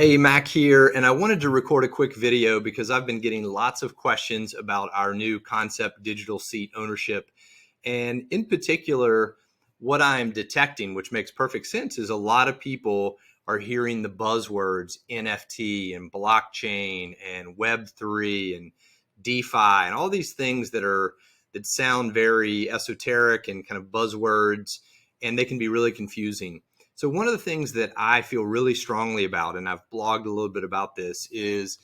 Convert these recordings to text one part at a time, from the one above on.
Hey, Mac here, and I wanted to record a quick video because I've been getting lots of questions about our new concept, digital seat ownership. And in particular, what I'm detecting, which makes perfect sense, is a lot of people are hearing the buzzwords NFT and blockchain and Web3 and DeFi and all these things that sound very esoteric and kind of buzzwords, and they can be really confusing. So one of the things that I feel really strongly about, and I've blogged a little bit about this, is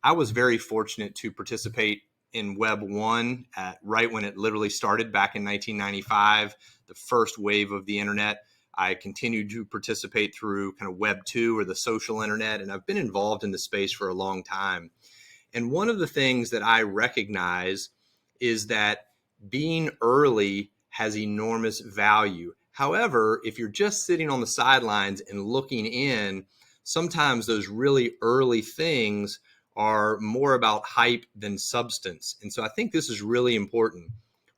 I was very fortunate to participate in Web 1 right when it literally started back in 1995, the first wave of the internet. I continued to participate through kind of Web 2 or the social internet, and I've been involved in the space for a long time. And one of the things that I recognize is that being early has enormous value. However, if you're just sitting on the sidelines and looking in, sometimes those really early things are more about hype than substance. And so I think this is really important.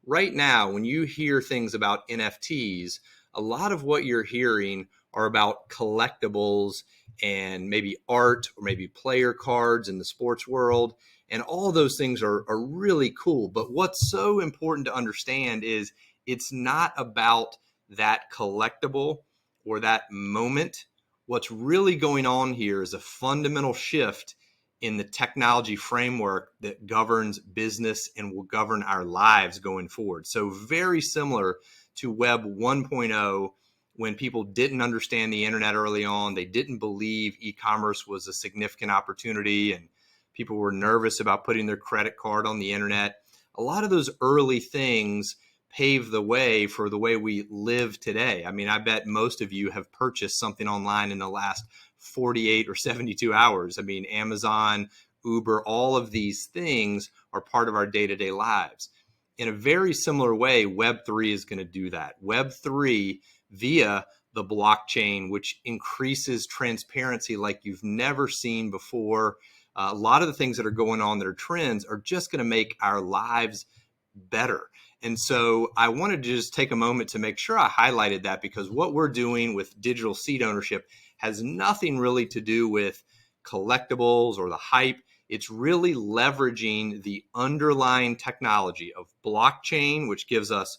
Right now, when you hear things about NFTs, a lot of what you're hearing are about collectibles and maybe art or maybe player cards in the sports world. And all those things are really cool. But what's so important to understand is it's not about that collectible or that moment. What's really going on here is a fundamental shift in the technology framework that governs business and will govern our lives going forward. So very similar to Web 1.0, when people didn't understand the internet early on, they didn't believe e-commerce was a significant opportunity, and people were nervous about putting their credit card on the internet. A lot of those early things paved the way for the way we live today. I mean, I bet most of you have purchased something online in the last 48 or 72 hours. I mean, Amazon, Uber, all of these things are part of our day-to-day lives. In a very similar way, Web3 is going to do that. Web3 via the blockchain, which increases transparency like you've never seen before. A lot of the things that are going on that are trends are just going to make our lives better. And so I wanted to just take a moment to make sure I highlighted that, because what we're doing with digital seat ownership has nothing really to do with collectibles or the hype. It's really leveraging the underlying technology of blockchain, which gives us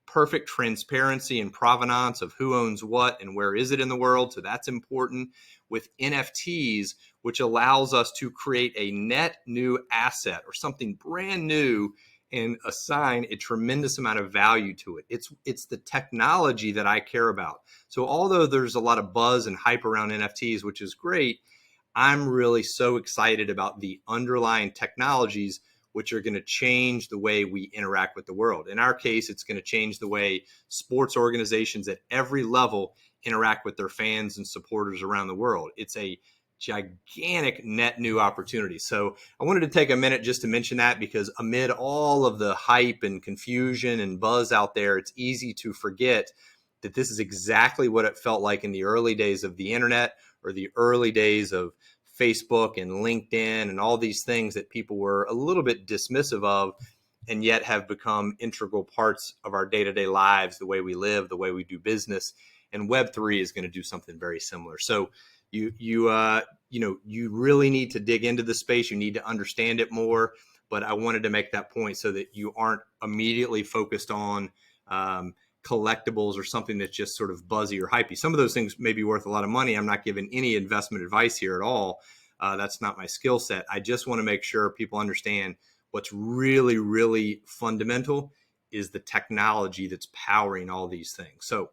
perfect transparency and provenance of who owns what and where is it in the world. So that's important. With NFTs, which allows us to create a net new asset or something brand new and assign a tremendous amount of value to it. It's the technology that I care about. So although there's a lot of buzz and hype around NFTs, which is great, I'm really so excited about the underlying technologies which are going to change the way we interact with the world. In our case, it's going to change the way sports organizations at every level interact with their fans and supporters around the world. It's a gigantic net new opportunity. So I wanted to take a minute just to mention that, because amid all of the hype and confusion and buzz out there, it's easy to forget that this is exactly what it felt like in the early days of the internet, or the early days of Facebook and LinkedIn and all these things that people were a little bit dismissive of, and yet have become integral parts of our day-to-day lives, the way we live, the way we do business. And Web3 is going to do something very similar. So you really need to dig into the space. You need to understand it more. But I wanted to make that point so that you aren't immediately focused on collectibles or something that's just sort of buzzy or hypey. Some of those things may be worth a lot of money. I'm not giving any investment advice here at all. That's not my skill set. I just want to make sure people understand what's really, really fundamental is the technology that's powering all these things. So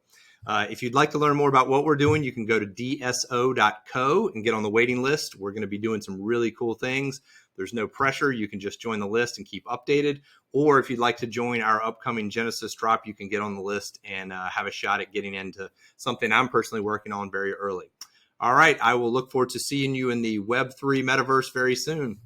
if you'd like to learn more about what we're doing, you can go to DSO.co and get on the waiting list. We're going to be doing some really cool things. There's no pressure. You can just join the list and keep updated. Or if you'd like to join our upcoming Genesis drop, you can get on the list and have a shot at getting into something I'm personally working on very early. All right. I will look forward to seeing you in the Web3 metaverse very soon.